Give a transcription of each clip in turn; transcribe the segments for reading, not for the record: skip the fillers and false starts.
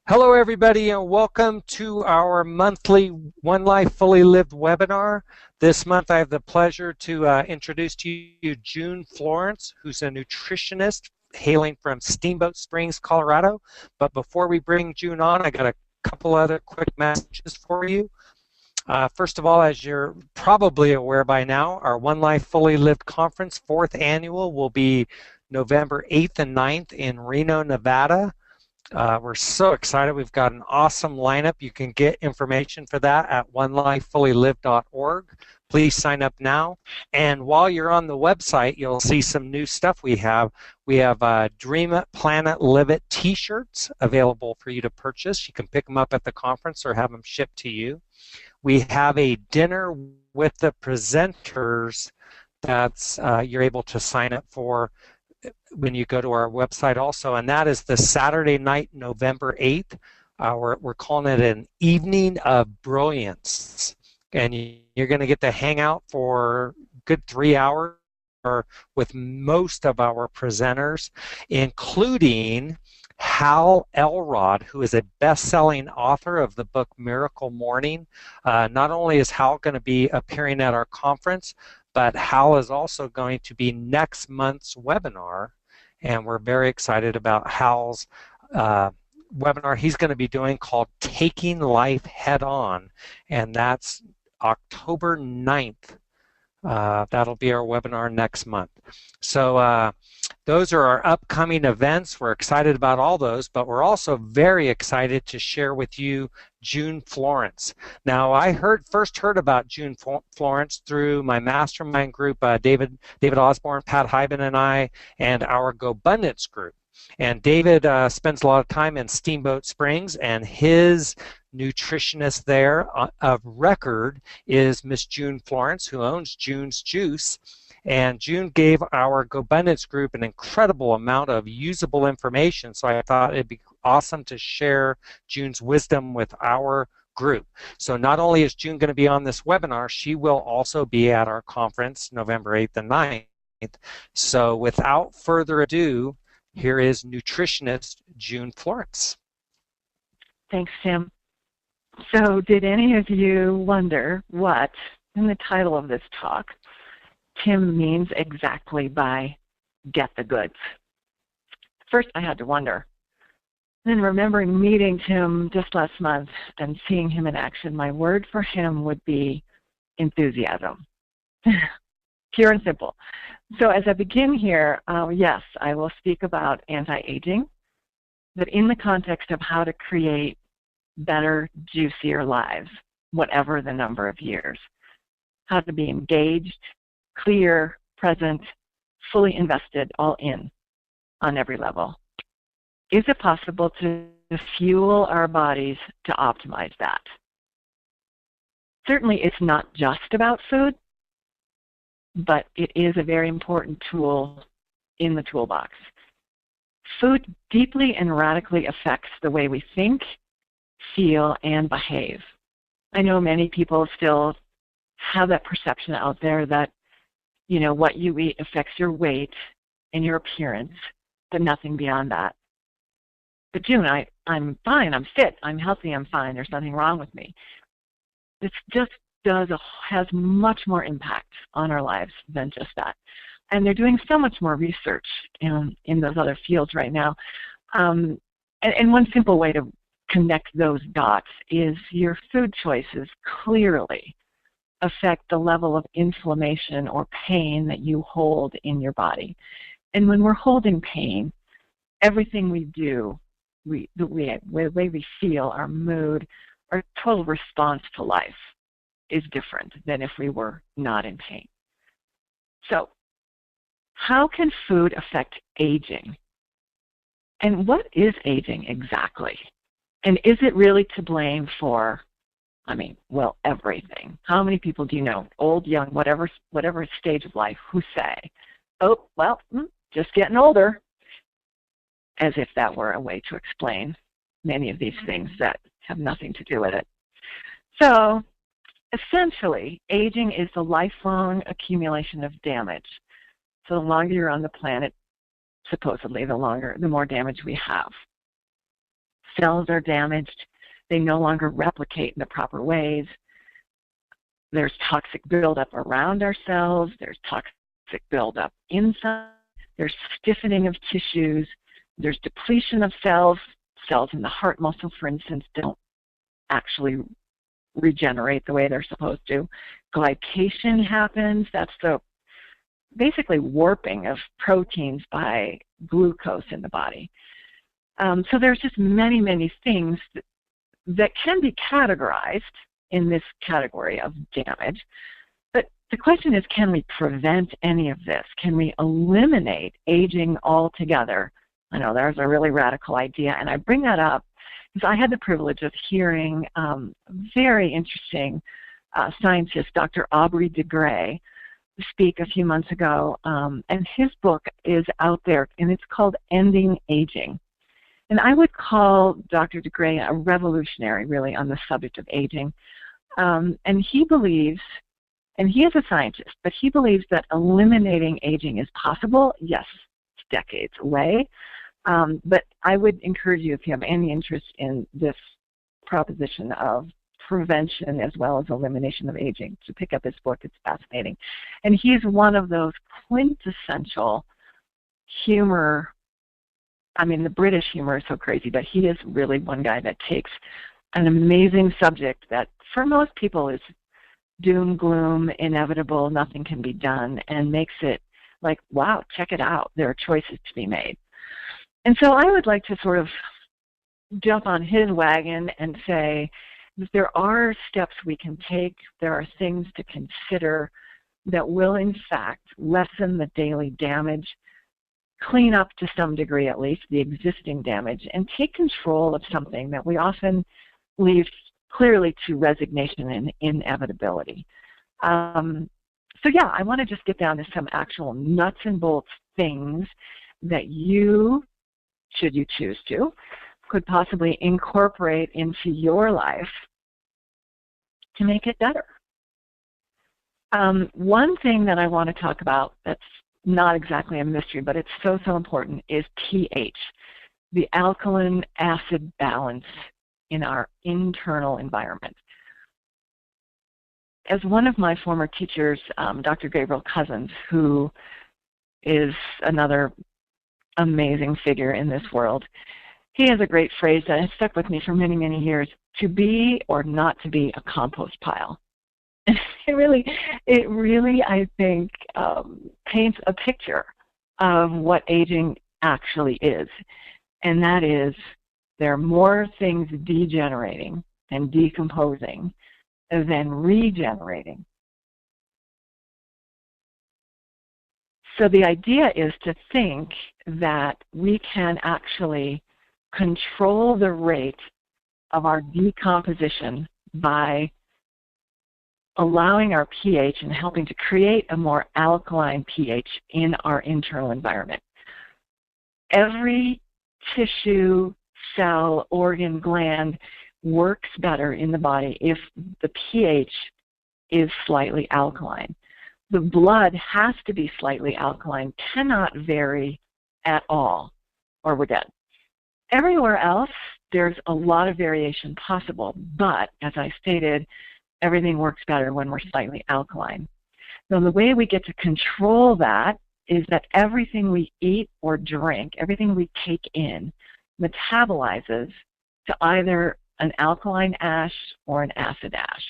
Hello, everybody, and welcome to our monthly One Life Fully Lived webinar. This month, I have the pleasure to introduce to you June Florence, who's a nutritionist hailing from Steamboat Springs, Colorado. But before we bring June on, I got a couple other quick messages for you. First of all, as you're probably aware by now, our One Life Fully Lived Conference, fourth annual, will be November 8th and 9th in Reno, Nevada. We're so excited. We've got an awesome lineup. You can get information for that at onelifefullylive.org. Please sign up now. And while you're on the website, you'll see some new stuff we have. We have Dream It, Plan It, Live It t-shirts available for you to purchase. You can pick them up at the conference or have them shipped to you. We have a dinner with the presenters that's you're able to sign up for when you go to our website also, and that is the Saturday night, November 8th. We're calling it an evening of brilliance, and you're going to get to hang out for a good 3 hours with most of our presenters, including Hal Elrod, who is a best-selling author of the book Miracle Morning. Not only is Hal going to be appearing at our conference, but Hal is also going to be next month's webinar, and we're very excited about Hal's webinar he's going to be doing called Taking Life Head On, and that's October 9th. That'll be our webinar next month. So those are our upcoming events. We're excited about all those, but we're also very excited to share with you June Florence. Now, I first heard about June Florence through my mastermind group, David Osborne, Pat Hyben, and I, and our GoBundance group. And David spends a lot of time in Steamboat Springs, and his nutritionist there of record is Miss June Florence, who owns June's Juice. And June gave our GoBundance group an incredible amount of usable information, so I thought it'd be awesome to share June's wisdom with our group. So not only is June going to be on this webinar, she will also be at our conference November 8th and 9th. So without further ado, here is nutritionist June Florence. Thanks, Tim. So did any of you wonder what, in the title of this talk, Tim means exactly by get the goods? First, I had to wonder. Then remembering meeting Tim just last month and seeing him in action, my word for him would be enthusiasm. Pure and simple. So as I begin here, yes, I will speak about anti-aging, but in the context of how to create better, juicier lives, whatever the number of years. How to be engaged, clear, present, fully invested, all in on every level. Is it possible to fuel our bodies to optimize that? Certainly it's not just about food, but it is a very important tool in the toolbox. Food deeply and radically affects the way we think, feel, and behave. I know many people still have that perception out there that, you know, what you eat affects your weight and your appearance, but nothing beyond that. But June, I'm fine, I'm fit, I'm healthy, I'm fine, there's nothing wrong with me. This just has much more impact on our lives than just that. And they're doing so much more research in those other fields right now. And one simple way to connect those dots is your food choices clearly affect the level of inflammation or pain that you hold in your body. And when we're holding pain, everything we do, the way we feel, our mood, our total response to life is different than if we were not in pain. So, how can food affect aging? And what is aging exactly? And is it really to blame for, well, everything? How many people do you know, old, young, whatever stage of life, who say, oh, well, just getting older, as if that were a way to explain many of these things that have nothing to do with it. So, essentially, aging is the lifelong accumulation of damage. So the longer you're on the planet, supposedly, the more damage we have. Cells are damaged. They no longer replicate in the proper ways. There's toxic buildup around our cells. There's toxic buildup inside. There's stiffening of tissues. There's depletion of cells. Cells in the heart muscle, for instance, don't actually regenerate the way they're supposed to. Glycation happens. That's the basically warping of proteins by glucose in the body. So there's just many, many things that can be categorized in this category of damage. But the question is, can we prevent any of this? Can we eliminate aging altogether? I know there's a really radical idea, and I bring that up because I had the privilege of hearing very interesting scientist, Dr. Aubrey de Grey, speak a few months ago, and his book is out there, and it's called Ending Aging. And I would call Dr. de Grey a revolutionary, really, on the subject of aging. And he believes, and he is a scientist, but he believes that eliminating aging is possible. Yes, it's decades away. But I would encourage you, if you have any interest in this proposition of prevention as well as elimination of aging, to pick up his book. It's fascinating. And he's one of those quintessential humor. I mean, the British humor is so crazy, but he is really one guy that takes an amazing subject that for most people is doom, gloom, inevitable, nothing can be done, and makes it like, wow, check it out. There are choices to be made. And so I would like to sort of jump on his wagon and say that there are steps we can take, there are things to consider that will, in fact, lessen the daily damage, clean up to some degree at least the existing damage, and take control of something that we often leave clearly to resignation and inevitability. So yeah, I want to just get down to some actual nuts and bolts things that you, should you choose to, could possibly incorporate into your life to make it better. One thing that I want to talk about that's not exactly a mystery, but it's so, so important, is pH, the alkaline acid balance in our internal environment. As one of my former teachers, Dr. Gabriel Cousins, who is another amazing figure in this world, he has a great phrase that has stuck with me for many, many years: to be or not to be a compost pile. It really, I think, paints a picture of what aging actually is. And that is, there are more things degenerating and decomposing than regenerating. So the idea is to think that we can actually control the rate of our decomposition by allowing our pH and helping to create a more alkaline pH in our internal environment. Every tissue, cell, organ, gland works better in the body if the pH is slightly alkaline. The blood has to be slightly alkaline, cannot vary at all, or we're dead. Everywhere else, there's a lot of variation possible, but as I stated, everything works better when we're slightly alkaline. So the way we get to control that is that everything we eat or drink, everything we take in, metabolizes to either an alkaline ash or an acid ash.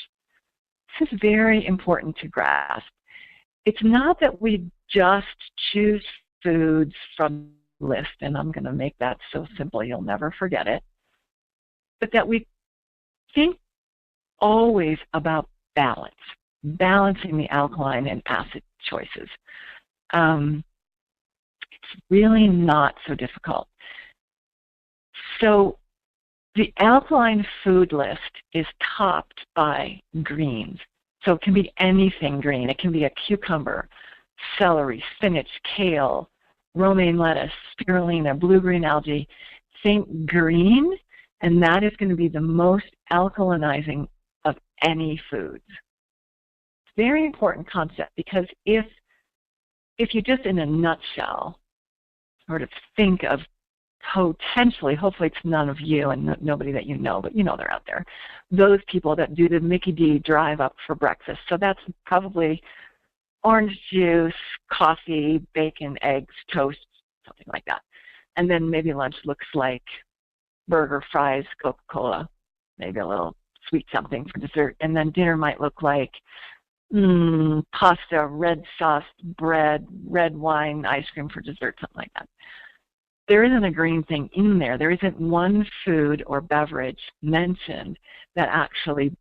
This is very important to grasp. It's not that we just choose foods from the list, and I'm going to make that so simple you'll never forget it, but that we think always about balance, balancing the alkaline and acid choices. It's really not so difficult. So the alkaline food list is topped by greens. So it can be anything green. It can be a cucumber, celery, spinach, kale, romaine lettuce, spirulina, blue-green algae. Think green, and that is going to be the most alkalinizing of any foods. It's a very important concept, because if you just in a nutshell sort of think of potentially, hopefully it's none of you and nobody that you know, but you know they're out there, those people that do the Mickey D drive up for breakfast. So that's probably orange juice, coffee, bacon, eggs, toast, something like that. And then maybe lunch looks like burger, fries, Coca-Cola, maybe a little sweet something for dessert. And then dinner might look like pasta, red sauce, bread, red wine, ice cream for dessert, something like that. There isn't a green thing in there. There isn't one food or beverage mentioned that actually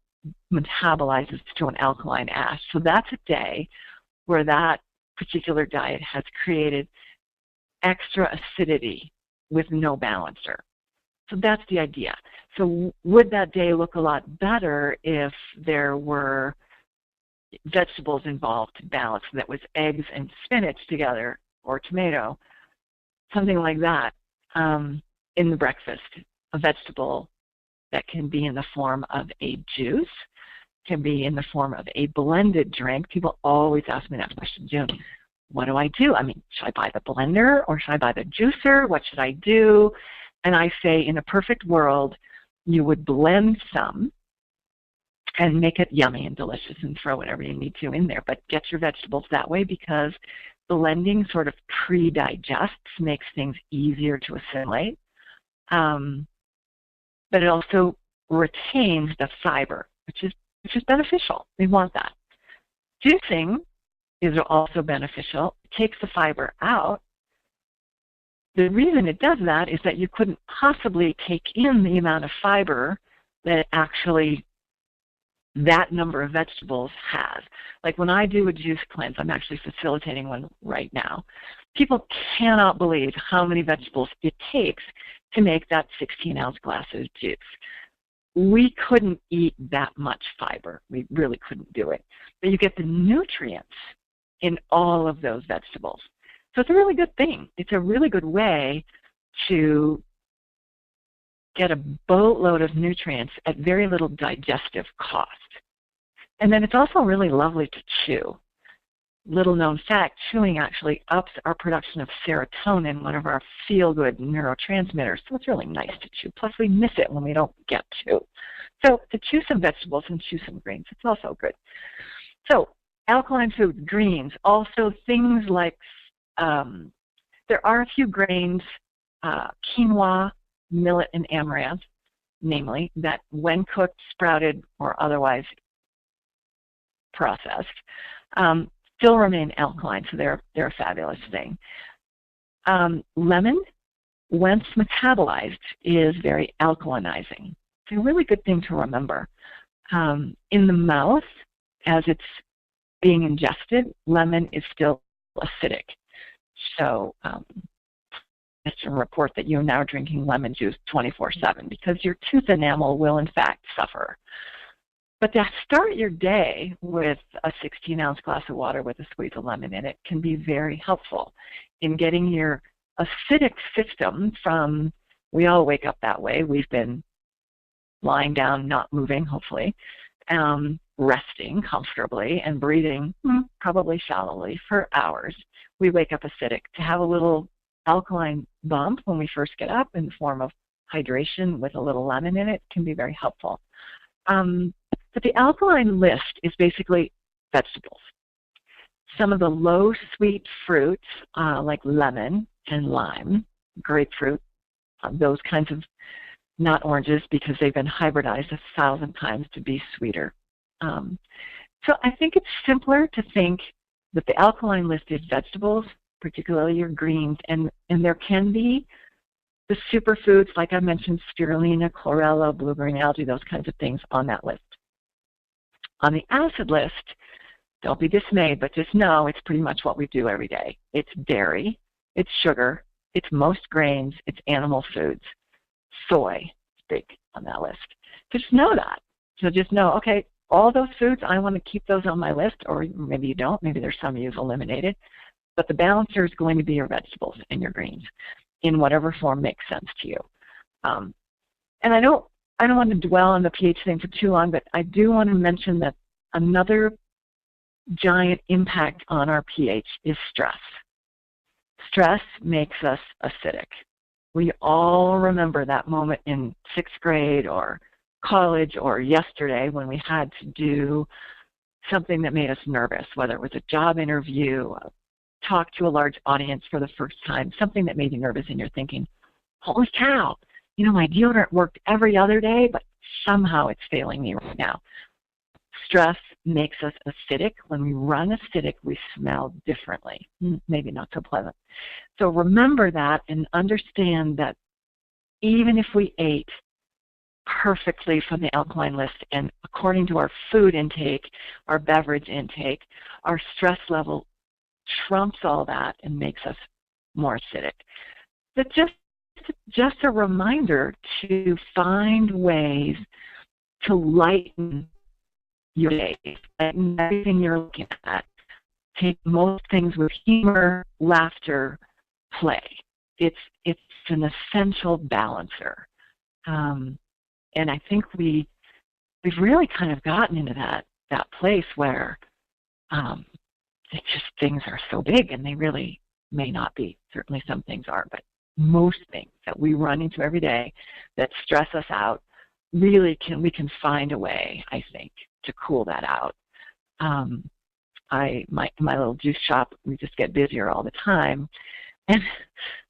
metabolizes to an alkaline ash. So that's a day where that particular diet has created extra acidity with no balancer. So that's the idea. So would that day look a lot better if there were vegetables involved to balance? That was eggs and spinach together, or tomato, something like that, in the breakfast. A vegetable that can be in the form of a juice, can be in the form of a blended drink. People always ask me that question, June, what do I do? I mean, should I buy the blender or should I buy the juicer? What should I do? And I say, in a perfect world, you would blend some and make it yummy and delicious and throw whatever you need to in there. But get your vegetables that way, because blending sort of pre-digests, makes things easier to assimilate. But it also retains the fiber, which is beneficial. We want that. Juicing is also beneficial. It takes the fiber out. The reason it does that is that you couldn't possibly take in the amount of fiber that actually that number of vegetables has. Like when I do a juice cleanse, I'm actually facilitating one right now, people cannot believe how many vegetables it takes to make that 16-ounce glass of juice. We couldn't eat that much fiber. We really couldn't do it. But you get the nutrients in all of those vegetables. So it's a really good thing. It's a really good way to get a boatload of nutrients at very little digestive cost. And then it's also really lovely to chew. Little known fact, chewing actually ups our production of serotonin, one of our feel-good neurotransmitters. So it's really nice to chew. Plus we miss it when we don't get to. So to chew some vegetables and chew some greens, it's also good. So alkaline foods, greens, also things like, there are a few grains, quinoa, millet, and amaranth, namely, that when cooked, sprouted, or otherwise processed, still remain alkaline, so they're a fabulous thing. Lemon, once metabolized, is very alkalinizing. It's a really good thing to remember. In the mouth, as it's being ingested, lemon is still acidic. So it's a report that you're now drinking lemon juice 24/7 because your tooth enamel will in fact suffer. But to start your day with a 16-ounce glass of water with a squeeze of lemon in it can be very helpful in getting your acidic system from, we all wake up that way. We've been lying down, not moving, hopefully, resting comfortably and breathing probably shallowly for hours. We wake up acidic. To have a little alkaline bump when we first get up in the form of hydration with a little lemon in it can be very helpful. But the alkaline list is basically vegetables. Some of the low sweet fruits like lemon and lime, grapefruit, those kinds of, not oranges because they've been hybridized 1,000 times to be sweeter. So I think it's simpler to think that the alkaline list is vegetables, particularly your greens, and there can be the superfoods, like I mentioned, spirulina, chlorella, blue-green algae, those kinds of things on that list. On the acid list, don't be dismayed, but just know it's pretty much what we do every day. It's dairy, it's sugar, it's most grains, it's animal foods. Soy is big on that list. Just know that. So just know, okay, all those foods, I want to keep those on my list, or maybe you don't. Maybe there's some you've eliminated. But the balancer is going to be your vegetables and your greens in whatever form makes sense to you. And I don't want to dwell on the pH thing for too long, but I do want to mention that another giant impact on our pH is stress. Stress makes us acidic. We all remember that moment in 6th grade or college or yesterday when we had to do something that made us nervous, whether it was a job interview, talk to a large audience for the first time, something that made you nervous, and you're thinking, holy cow, you know, my deodorant worked every other day, but somehow it's failing me right now. Stress makes us acidic. When we run acidic, we smell differently. Maybe not so pleasant. So remember that and understand that even if we ate perfectly from the alkaline list and according to our food intake, our beverage intake, our stress level trumps all that and makes us more acidic. But just a reminder to find ways to lighten your day, lighten everything you're looking at. Take most things with humor, laughter, play. It's an essential balancer. And I think we've really kind of gotten into that place where it's just things are so big, and they really may not be. Certainly some things are, but most things that we run into every day that stress us out, really we can find a way, I think, to cool that out. My little juice shop, we just get busier all the time. And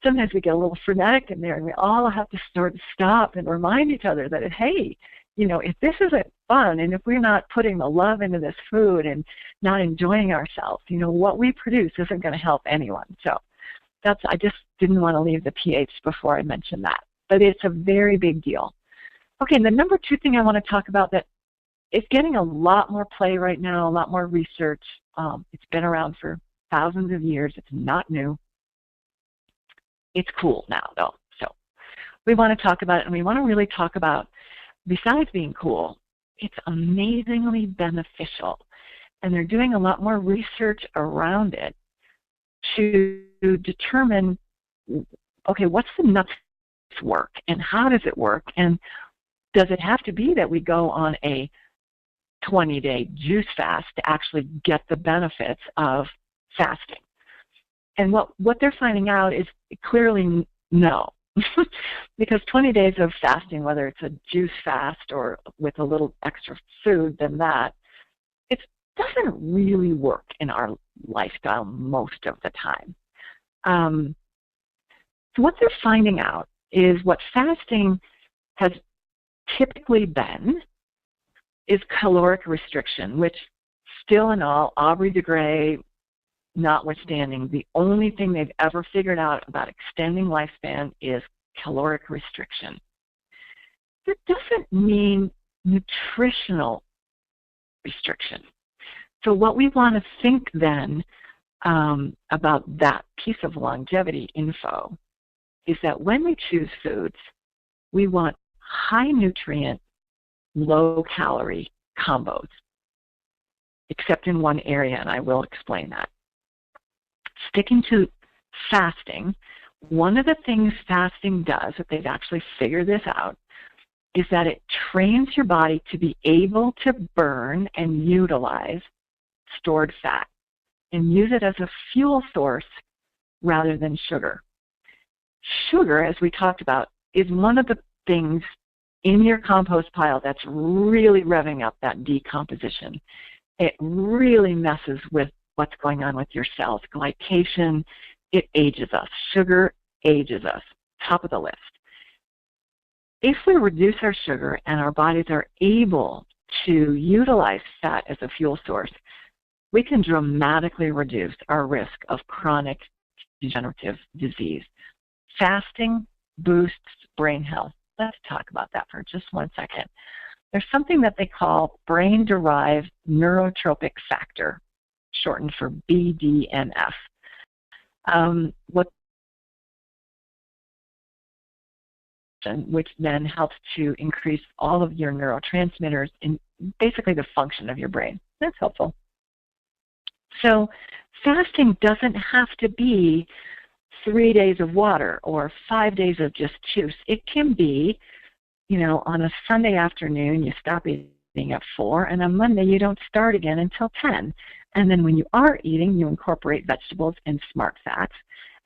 sometimes we get a little frenetic in there, and we all have to sort of stop and remind each other that, hey, you know, if this isn't fun, and if we're not putting the love into this food and not enjoying ourselves, you know, what we produce isn't going to help anyone. So I just didn't want to leave the pH before I mentioned that. But it's a very big deal. Okay, and the number 2 thing I want to talk about that is getting a lot more play right now, a lot more research. It's been around for thousands of years. It's not new. It's cool now, though. So we want to talk about it, and we want to really talk about, besides being cool, it's amazingly beneficial. And they're doing a lot more research around it to determine, okay, what's the nuts work, and how does it work, and does it have to be that we go on a 20-day juice fast to actually get the benefits of fasting? And what they're finding out is clearly no. Because 20 days of fasting, whether it's a juice fast or with a little extra food than that, it doesn't really work in our lifestyle most of the time. So what they're finding out is what fasting has typically been is caloric restriction, which still in all, Aubrey de Grey notwithstanding, the only thing they've ever figured out about extending lifespan is caloric restriction. That doesn't mean nutritional restriction. So what we want to think then about that piece of longevity info is that when we choose foods, we want high nutrient, low calorie combos, except in one area, and I will explain that. Sticking to fasting, one of the things fasting does, that they've actually figured this out, is that it trains your body to be able to burn and utilize stored fat and use it as a fuel source rather than sugar. Sugar, as we talked about, is one of the things in your compost pile that's really revving up that decomposition. It really messes with what's going on with your cells. Glycation, it ages us. Sugar ages us. Top of the list. If we reduce our sugar and our bodies are able to utilize fat as a fuel source, we can dramatically reduce our risk of chronic degenerative disease. Fasting boosts brain health. Let's talk about that for just 1 second. There's something that they call brain-derived neurotropic factor, shortened for BDNF. Which then helps to increase all of your neurotransmitters and basically the function of your brain. That's helpful. So fasting doesn't have to be 3 days of water or 5 days of just juice. It can be, you know, on a Sunday afternoon you stop eating at 4, and on Monday you don't start again until 10. And then when you are eating, you incorporate vegetables and smart fats.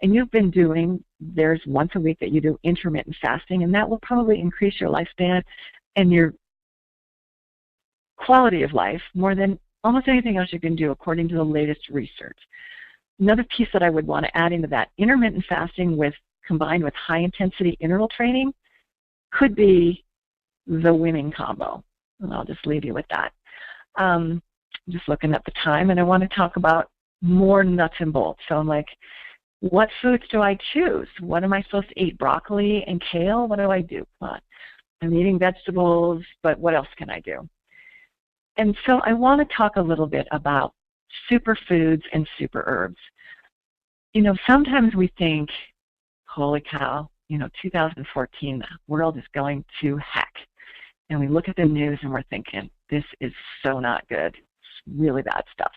and you've been doing, there's once a week that you do intermittent fasting, and that will probably increase your lifespan and your quality of life more than almost anything else you can do according to the latest research. Another piece that I would want to add into that, intermittent fasting combined with high-intensity interval training could be the winning combo. And I'll just leave you with that. Just looking at the time, and I want to talk about more nuts and bolts. So I'm like, what foods do I choose? What am I supposed to eat? Broccoli and kale? What do I do? Come on. I'm eating vegetables, but what else can I do? And so I want to talk a little bit about superfoods and super herbs. You know, sometimes we think, holy cow, 2014, the world is going to heck. And we look at the news and we're thinking, this is so not good. It's really bad stuff.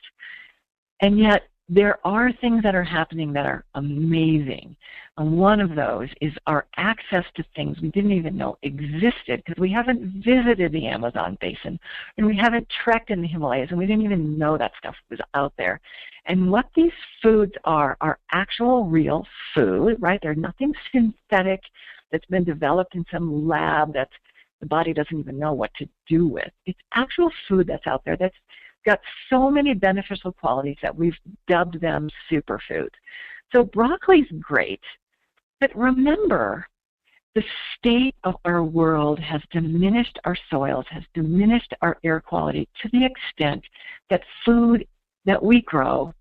And yet, there are things that are happening that are amazing. And one of those is our access to things we didn't even know existed because we haven't visited the Amazon basin and we haven't trekked in the Himalayas and we didn't even know that stuff was out there. And what these foods are actual real food, right? They're nothing synthetic that's been developed in some lab that the body doesn't even know what to do with. It's actual food that's out there that's got so many beneficial qualities that we've dubbed them superfoods. So broccoli's great, but remember, the state of our world has diminished our soils, has diminished our air quality to the extent that food that we grow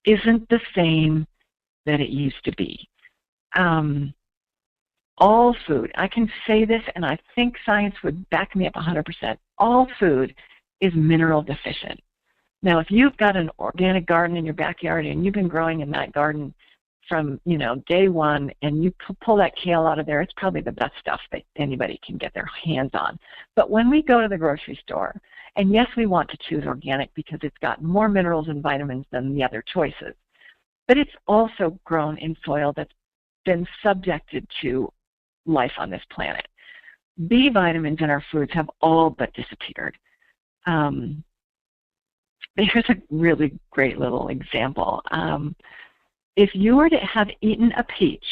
isn't the same that it used to be. All food, I can say this, and I think science would back me up 100%, all food is mineral deficient. Now, if you've got an organic garden in your backyard and you've been growing in that garden from, day one, and you pull that kale out of there, it's probably the best stuff that anybody can get their hands on. But when we go to the grocery store, and yes, we want to choose organic because it's got more minerals and vitamins than the other choices, but it's also grown in soil that's been subjected to life on this planet. B vitamins in our foods have all but disappeared. Here's a really great little example. If you were to have eaten a peach,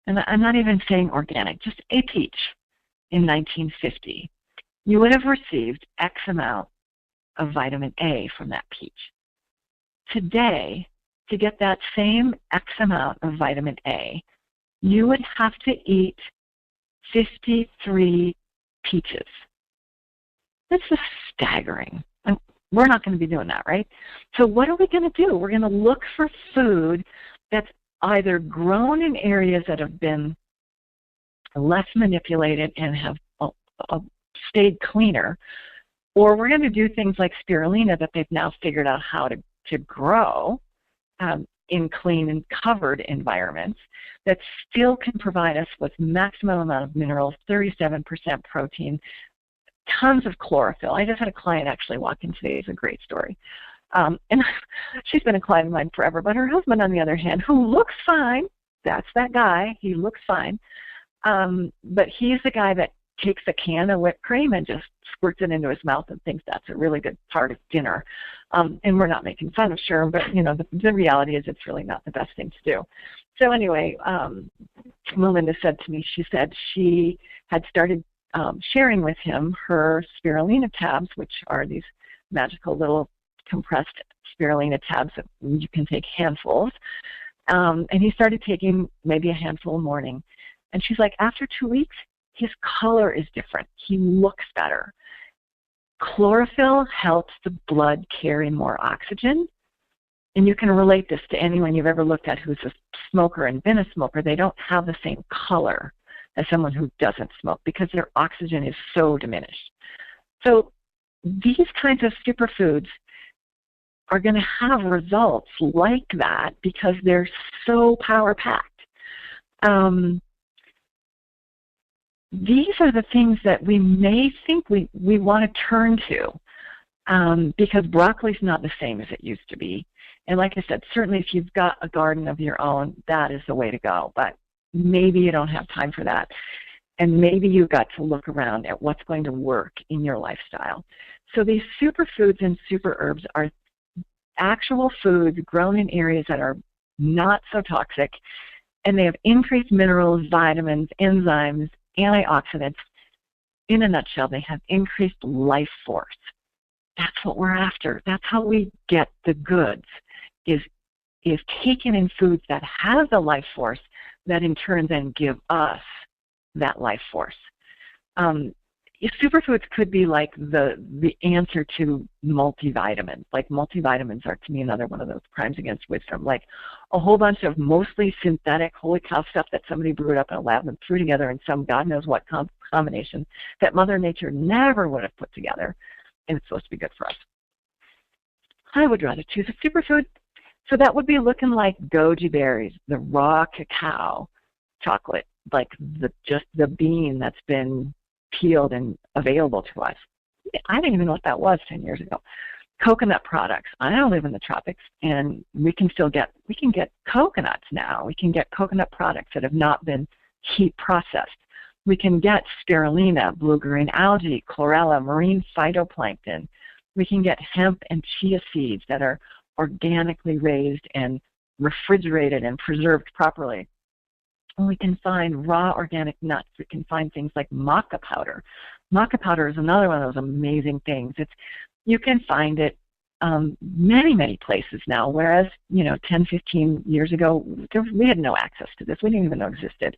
and I'm not even saying organic, just a peach in 1950, you would have received X amount of vitamin A from that peach. Today, to get that same X amount of vitamin A, you would have to eat 53 peaches. That's just staggering. We're not going to be doing that, right? So what are we going to do? We're going to look for food that's either grown in areas that have been less manipulated and have stayed cleaner, or we're going to do things like spirulina that they've now figured out how to grow in clean and covered environments that still can provide us with maximum amount of minerals, 37% protein, tons of chlorophyll. I just had a client actually walk in today. It's a great story. And she's been a client of mine forever, but her husband, on the other hand, who looks fine, that's that guy, he looks fine, but he's the guy that takes a can of whipped cream and just squirts it into his mouth and thinks that's a really good part of dinner. And we're not making fun of sure, but the reality is it's really not the best thing to do. So anyway, Melinda said to me, she said she had started sharing with him her spirulina tabs, which are these magical little compressed spirulina tabs that you can take handfuls. And he started taking maybe a handful a morning. And she's like, after 2 weeks, his color is different. He looks better. Chlorophyll helps the blood carry more oxygen. And you can relate this to anyone you've ever looked at who's a smoker and been a smoker. They don't have the same color as someone who doesn't smoke because their oxygen is so diminished. So these kinds of superfoods are going to have results like that because they're so power-packed. These are the things that we may think we want to turn to because broccoli's not the same as it used to be. And like I said, certainly if you've got a garden of your own, that is the way to go. But maybe you don't have time for that. And maybe you've got to look around at what's going to work in your lifestyle. So these superfoods and super herbs are actual foods grown in areas that are not so toxic, and they have increased minerals, vitamins, enzymes, antioxidants. In a nutshell, they have increased life force. That's what we're after. That's how we get the goods, is taken in foods that have the life force that in turn then give us that life force. Superfoods could be like the answer to multivitamins. Like multivitamins are, to me, another one of those crimes against wisdom. Like a whole bunch of mostly synthetic, holy cow stuff that somebody brewed up in a lab and threw together in some God knows what combination that Mother Nature never would have put together, and it's supposed to be good for us. I would rather choose a superfood. So that would be looking like goji berries, the raw cacao chocolate, like just the bean that's been peeled and available to us. I didn't even know what that was 10 years ago. Coconut products. I don't live in the tropics, and we can get coconuts now. We can get coconut products that have not been heat processed. We can get spirulina, blue-green algae, chlorella, marine phytoplankton. We can get hemp and chia seeds that are organically raised and refrigerated and preserved properly. And we can find raw organic nuts. We can find things like maca powder. Maca powder is another one of those amazing things. You can find it many, many places now, whereas 10, 15 years ago, we had no access to this. We didn't even know it existed.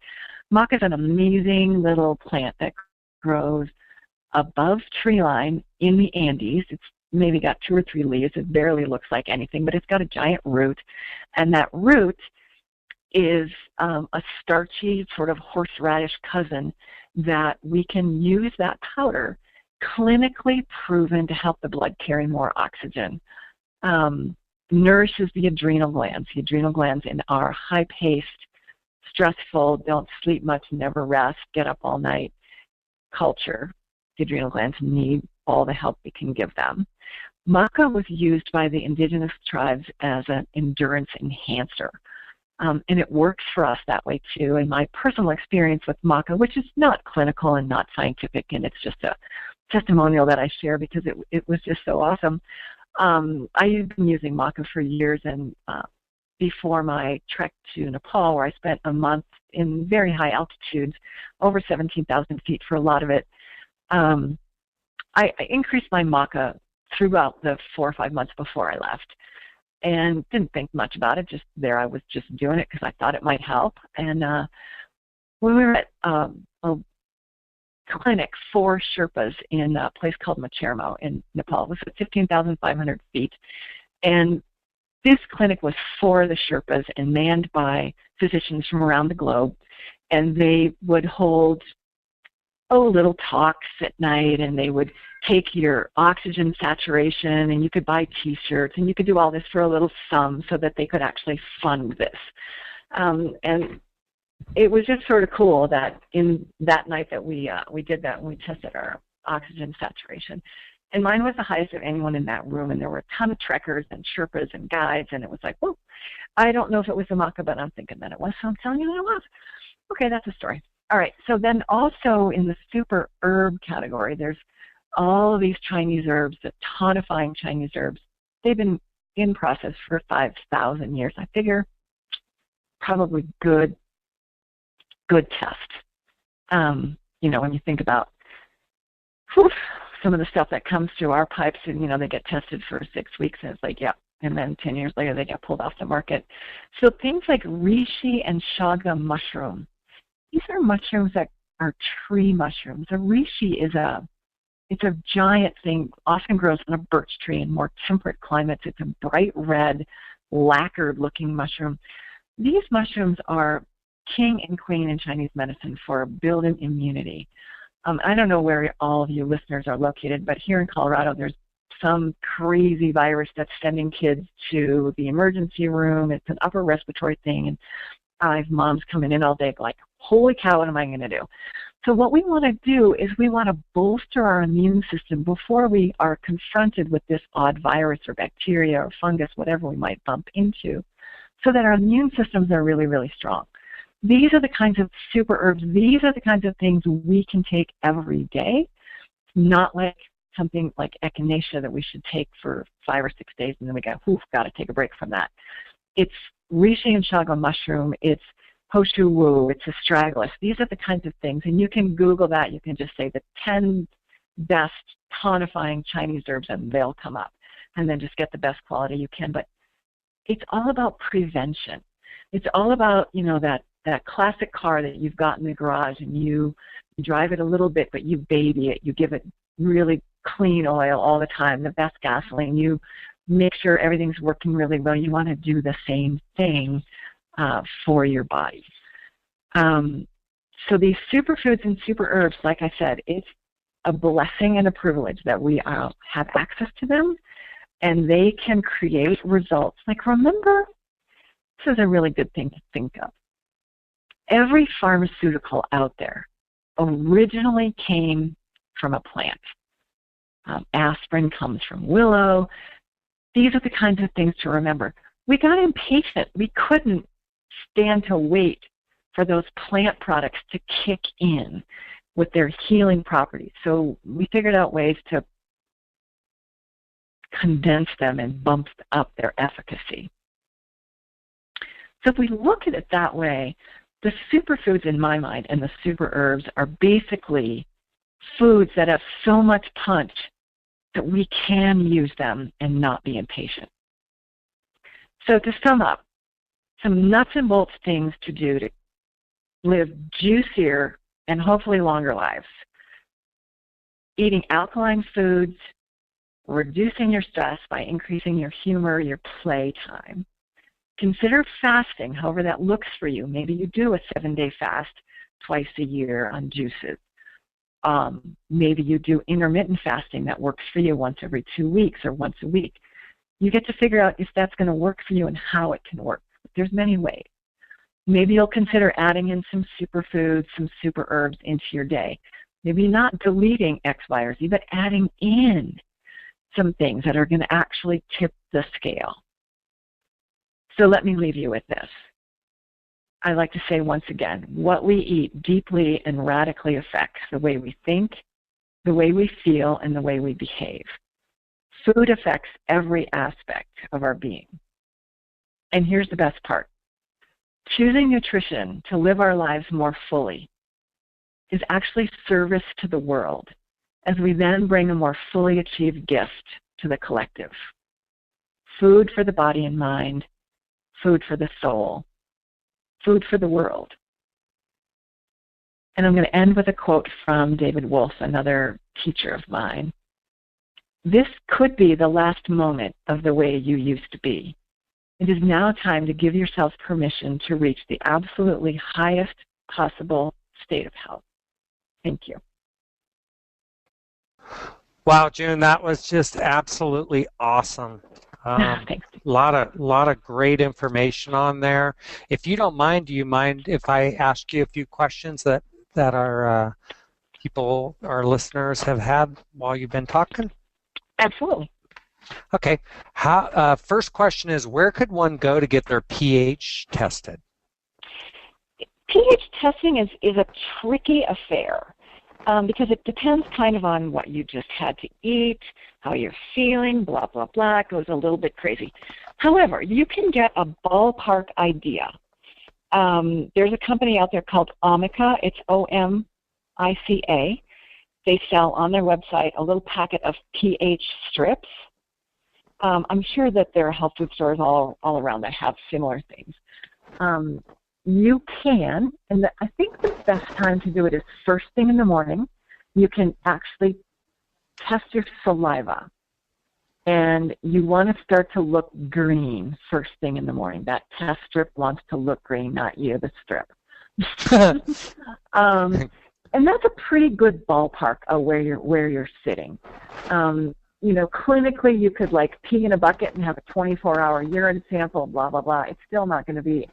Maca is an amazing little plant that grows above tree line in the Andes. It's maybe got 2 or 3 leaves. It barely looks like anything, but it's got a giant root, and that root is a starchy sort of horseradish cousin that we can use that powder, clinically proven to help the blood carry more oxygen. Nourishes the adrenal glands. The adrenal glands in our high-paced, stressful, don't sleep much, never rest, get up all night culture. The adrenal glands need all the help we can give them. Maca was used by the indigenous tribes as an endurance enhancer. And it works for us that way too. And my personal experience with maca, which is not clinical and not scientific, and it's just a testimonial that I share because it was just so awesome. I've been using maca for years, and before my trek to Nepal, where I spent a month in very high altitudes, over 17,000 feet for a lot of it, I increased my maca throughout the 4 or 5 months before I left. And didn't think much about it. I was just doing it because I thought it might help. And when we were at a clinic for Sherpas in a place called Machermo in Nepal, it was at 15,500 feet. And this clinic was for the Sherpas and manned by physicians from around the globe. And they would hold little talks at night, and they would take your oxygen saturation, and you could buy T-shirts, and you could do all this for a little sum so that they could actually fund this. And it was just sort of cool that in that night that we did that, and we tested our oxygen saturation. And mine was the highest of anyone in that room, and there were a ton of trekkers and Sherpas and guides, and it was like, whoa, I don't know if it was the maca, but I'm thinking that it was, so I'm telling you that it was. Okay, that's a story. All right, so then also in the super herb category, there's all of these Chinese herbs, the tonifying Chinese herbs. They've been in process for 5,000 years. I figure probably good test. When you think about some of the stuff that comes through our pipes, and they get tested for 6 weeks, and it's like, yeah, and then 10 years later they get pulled off the market. So things like reishi and chaga mushroom. These are mushrooms that are tree mushrooms. A reishi it's a giant thing, often grows on a birch tree in more temperate climates. It's a bright red, lacquered-looking mushroom. These mushrooms are king and queen in Chinese medicine for building immunity. I don't know where all of you listeners are located, but here in Colorado, there's some crazy virus that's sending kids to the emergency room. It's an upper respiratory thing, and I have moms coming in all day like, holy cow, what am I going to do? So what we want to do is we want to bolster our immune system before we are confronted with this odd virus or bacteria or fungus, whatever we might bump into, so that our immune systems are really, really strong. These are the kinds of super herbs. These are the kinds of things we can take every day, not like something like echinacea that we should take for 5 or 6 days and then we go, got to take a break from that. It's reishi and chaga mushroom, it's hoshu wu, it's astragalus. These are the kinds of things, and you can Google that. You can just say the 10 best tonifying Chinese herbs, and they'll come up, and then just get the best quality you can. But it's all about prevention. It's all about, you know, that classic car that you've got in the garage, and you drive it a little bit, but you baby it. You give it really clean oil all the time, the best gasoline. You make sure everything's working really well. You want to do the same thing for your body. So these superfoods and super herbs, like I said, it's a blessing and a privilege that we have access to them, and they can create results. Like, remember, this is a really good thing to think of. Every pharmaceutical out there originally came from a plant. Aspirin comes from willow. These are the kinds of things to remember. We got impatient. We couldn't stand to wait for those plant products to kick in with their healing properties. So we figured out ways to condense them and bump up their efficacy. So if we look at it that way, the superfoods in my mind and the super herbs are basically foods that have so much punch that we can use them and not be impatient. So to sum up, some nuts and bolts things to do to live juicier and hopefully longer lives. Eating alkaline foods, reducing your stress by increasing your humor, your play time. Consider fasting, however that looks for you. Maybe you do a 7-day fast twice a year on juices. Maybe you do intermittent fasting that works for you once every 2 weeks or once a week. You get to figure out if that's going to work for you and how it can work. There's many ways. Maybe you'll consider adding in some superfoods, some super herbs into your day. Maybe not deleting X, Y, or Z, but adding in some things that are going to actually tip the scale. So let me leave you with this. I like to say once again, what we eat deeply and radically affects the way we think, the way we feel, and the way we behave. Food affects every aspect of our being. And here's the best part. Choosing nutrition to live our lives more fully is actually service to the world, as we then bring a more fully achieved gift to the collective. Food for the body and mind, food for the soul, food for the world. And I'm going to end with a quote from David Wolfe, another teacher of mine. This could be the last moment of the way you used to be. It is now time to give yourselves permission to reach the absolutely highest possible state of health. Thank you. Wow, June, that was just absolutely awesome. Thanks. Lot of great information on there. If you don't mind, do you mind if I ask you a few questions that our people, our listeners, have had while you've been talking? Absolutely. Okay. First question is, where could one go to get their pH tested? pH testing is a tricky affair because it depends kind of on what you just had to eat, how you're feeling, blah, blah, blah. It goes a little bit crazy. However, you can get a ballpark idea. There's a company out there called Omica. It's O-M-I-C-A. They sell on their website a little packet of pH strips. I'm sure that there are health food stores all around that have similar things. You can, and I think the best time to do it is first thing in the morning. You can actually test your saliva, and you want to start to look green first thing in the morning. That test strip wants to look green, not you, the strip. And that's a pretty good ballpark of where you're sitting. You know, clinically, you could like pee in a bucket and have a 24-hour urine sample, blah, blah, blah. It's still not going to be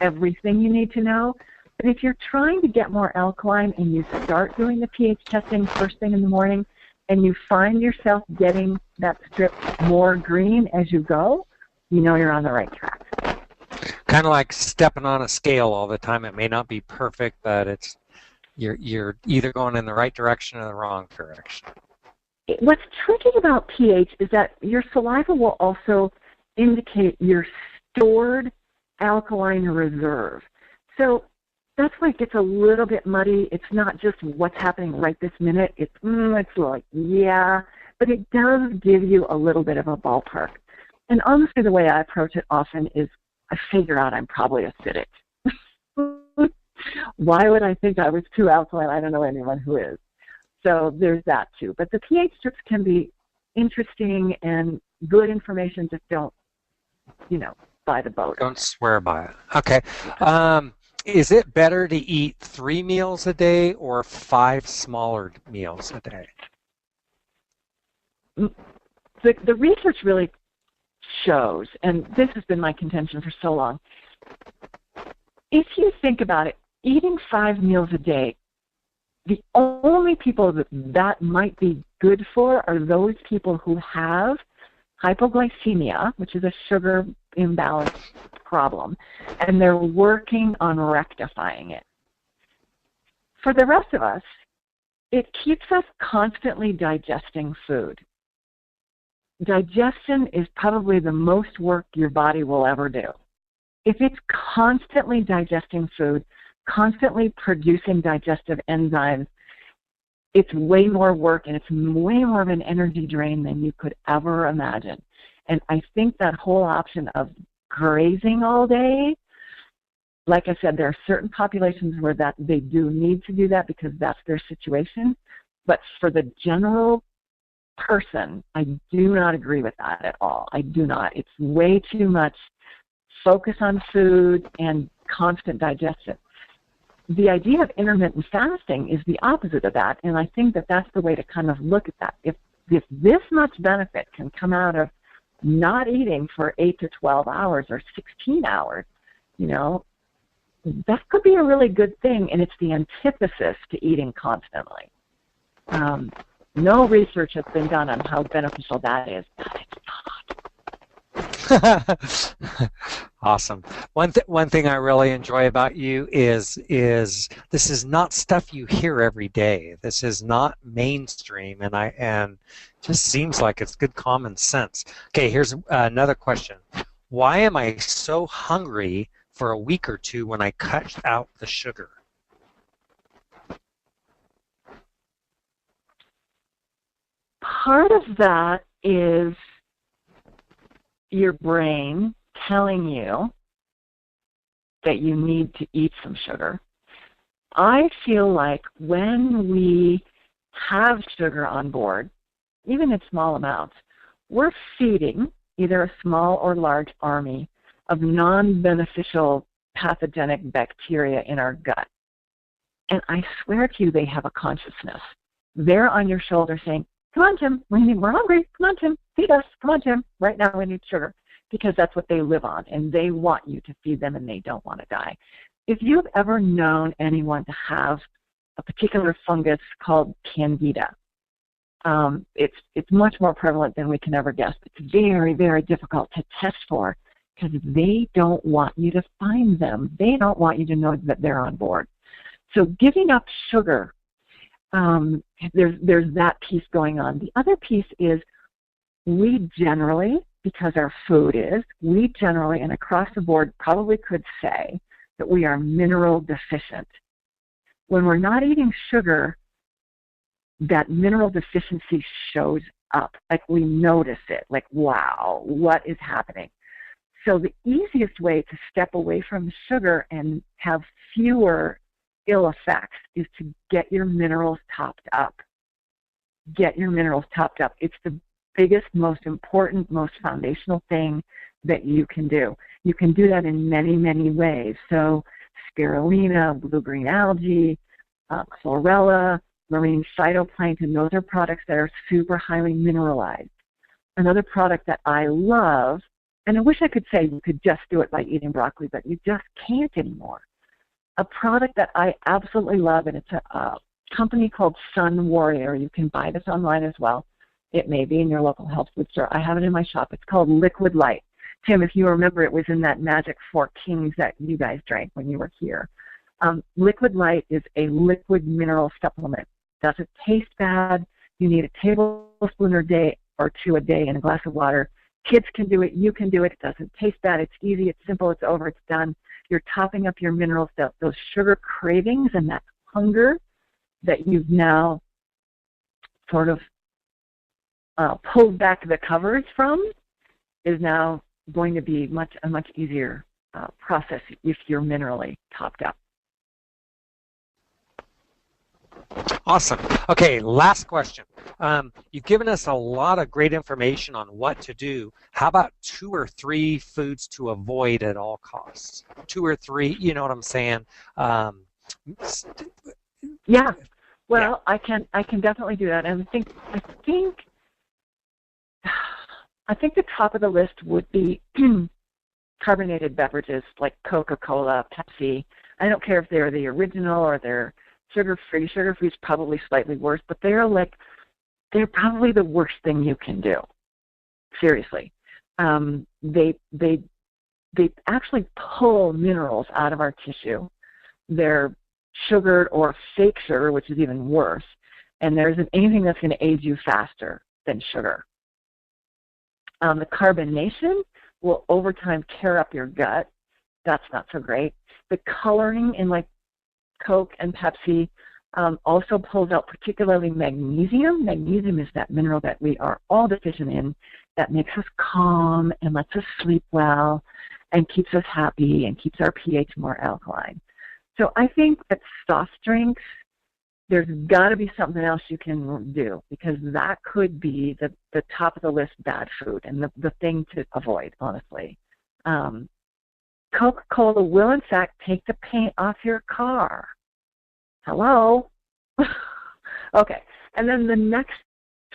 everything you need to know. But if you're trying to get more alkaline and you start doing the pH testing first thing in the morning and you find yourself getting that strip more green as you go, you know you're on the right track. Kind of like stepping on a scale all the time. It may not be perfect, but you're either going in the right direction or the wrong direction. What's tricky about pH is that your saliva will also indicate your stored alkaline reserve. So that's why it gets a little bit muddy. It's not just what's happening right this minute. It's like, yeah, but it does give you a little bit of a ballpark. And honestly, the way I approach it often is I figure out I'm probably acidic. Why would I think I was too alkaline? I don't know anyone who is. So there's that too. But the pH strips can be interesting and good information. Just don't, buy the boat. Don't swear by it. Okay. Is it better to eat 3 meals a day or 5 smaller meals a day? The research really shows, and this has been my contention for so long, if you think about it, eating 5 meals a day, the only people that might be good for are those people who have hypoglycemia, which is a sugar imbalance problem, and they're working on rectifying it. For the rest of us, it keeps us constantly digesting food. Digestion is probably the most work your body will ever do. If it's constantly digesting food, constantly producing digestive enzymes, it's way more work and it's way more of an energy drain than you could ever imagine. And I think that whole option of grazing all day, like I said, there are certain populations where that they do need to do that because that's their situation. But for the general person, I do not agree with that at all. I do not. It's way too much focus on food and constant digestion. The idea of intermittent fasting is the opposite of that, and I think that that's the way to kind of look at that. If this much benefit can come out of not eating for 8 to 12 hours or 16 hours, that could be a really good thing, and it's the antithesis to eating constantly. No research has been done on how beneficial that is, but it's not. Awesome. One thing I really enjoy about you is this is not stuff you hear every day. This is not mainstream, and just seems like it's good common sense. Okay, here's another question. Why am I so hungry for a week or two when I cut out the sugar? Part of that is your brain telling you that you need to eat some sugar. I feel like when we have sugar on board, even in small amounts, we're feeding either a small or large army of non-beneficial pathogenic bacteria in our gut. And I swear to you, they have a consciousness. They're on your shoulder saying, come on, Tim, we're hungry. Come on, Tim, feed us. Come on, Tim, right now we need sugar. Because that's what they live on, and they want you to feed them, and they don't want to die. If you've ever known anyone to have a particular fungus called Candida, it's much more prevalent than we can ever guess. It's very, very difficult to test for because they don't want you to find them. They don't want you to know that they're on board. So giving up sugar, there's that piece going on. The other piece is we generally, because our food is, we generally and across the board probably could say that we are mineral deficient. When we're not eating sugar, that mineral deficiency shows up. Like we notice it, like, wow, what is happening? So the easiest way to step away from sugar and have fewer ill effects is to get your minerals topped up. Get your minerals topped up. It's the biggest, most important, most foundational thing that you can do. You can do that in many, many ways. So spirulina, blue-green algae, chlorella, marine phytoplankton, those are products that are super highly mineralized. Another product that I love, and I wish I could say you could just do it by eating broccoli, but you just can't anymore. A product that I absolutely love, and it's a company called Sun Warrior. You can buy this online as well. It may be in your local health food store. I have it in my shop. It's called Liquid Light. Tim, if you remember, it was in that Magic 4 Kings that you guys drank when you were here. Liquid Light is a liquid mineral supplement. Doesn't taste bad. You need a tablespoon or two a day in a glass of water. Kids can do it. You can do it. It doesn't taste bad. It's easy. It's simple. It's over. It's done. You're topping up your minerals, those sugar cravings and that hunger that you've now sort of pulled back the covers from is now going to be a much easier process if you're minerally topped up. Awesome. Okay, last question. You've given us a lot of great information on what to do. How about 2 or 3 foods to avoid at all costs? 2 or 3, you know what I'm saying? Yeah. Well, yeah. I can definitely do that, and I think the top of the list would be carbonated beverages like Coca-Cola, Pepsi. I don't care if they're the original or they're sugar-free. Sugar-free is probably slightly worse, but they're probably the worst thing you can do. Seriously. They actually pull minerals out of our tissue. They're sugared or fake sugar, which is even worse. And there isn't anything that's going to age you faster than sugar. The carbonation will over time tear up your gut. That's not so great. The coloring in like Coke and Pepsi also pulls out particularly magnesium. Magnesium is that mineral that we are all deficient in that makes us calm and lets us sleep well and keeps us happy and keeps our pH more alkaline. So I think that soft drinks, there's got to be something else you can do, because that could be the top of the list bad food and the thing to avoid, honestly. Coca-Cola will, in fact, take the paint off your car. Hello? Okay. And then the next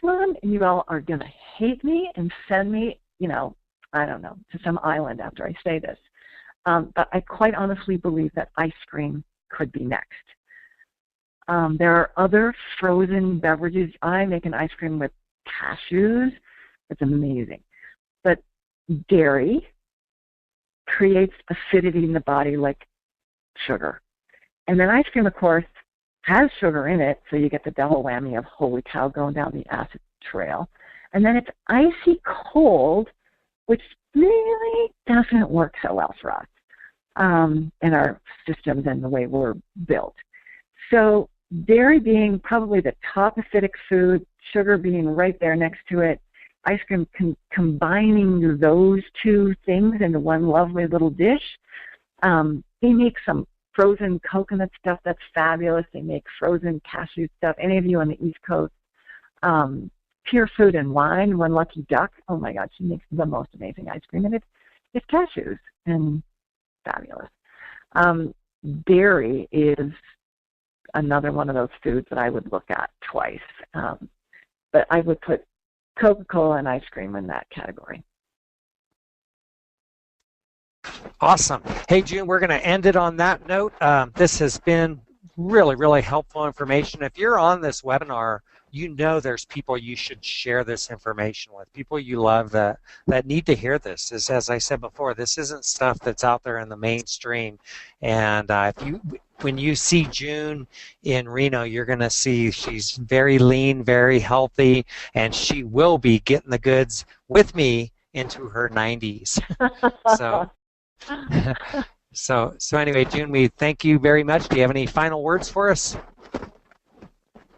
one, you all are going to hate me and send me, I don't know, to some island after I say this. But I quite honestly believe that ice cream could be next. There are other frozen beverages. I make an ice cream with cashews. It's amazing. But dairy creates acidity in the body like sugar. And then ice cream, of course, has sugar in it, so you get the double whammy of holy cow going down the acid trail. And then it's icy cold, which really doesn't work so well for us in our systems and the way we're built. So dairy being probably the top acidic food, sugar being right there next to it, ice cream combining those two things into one lovely little dish. They make some frozen coconut stuff that's fabulous. They make frozen cashew stuff. Any of you on the East Coast, Pure Food and Wine, One Lucky Duck, oh my God, she makes the most amazing ice cream, and it's cashews, and fabulous. Dairy is another one of those foods that I would look at twice. But I would put Coca-Cola and ice cream in that category. Awesome. Hey, June, we're going to end it on that note. This has been really, really helpful information. If you're on this webinar, you know there's people you should share this information with, people you love that need to hear this. As I said before, this isn't stuff that's out there in the mainstream. And when you see June in Reno, you're going to see she's very lean, very healthy, and she will be getting the goods with me into her 90s. So anyway, June, we thank you very much. Do you have any final words for us?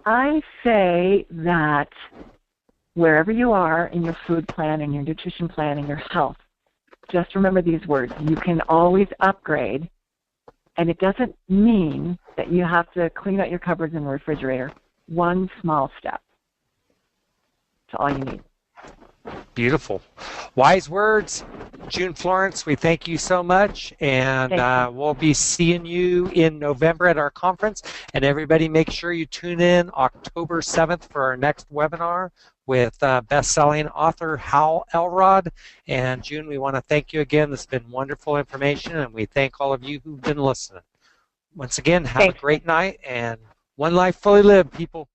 I say that wherever you are in your food plan and your nutrition plan and your health, just remember these words. You can always upgrade, and it doesn't mean that you have to clean out your cupboards in the refrigerator. One small step. That's all you need. Beautiful. Wise words. June Florence, we thank you so much, and we'll be seeing you in November at our conference. And everybody, make sure you tune in October 7th for our next webinar with best-selling author Hal Elrod. And June, we want to thank you again. This has been wonderful information, and we thank all of you who've been listening. Once again, have a great night, and one life fully lived, people.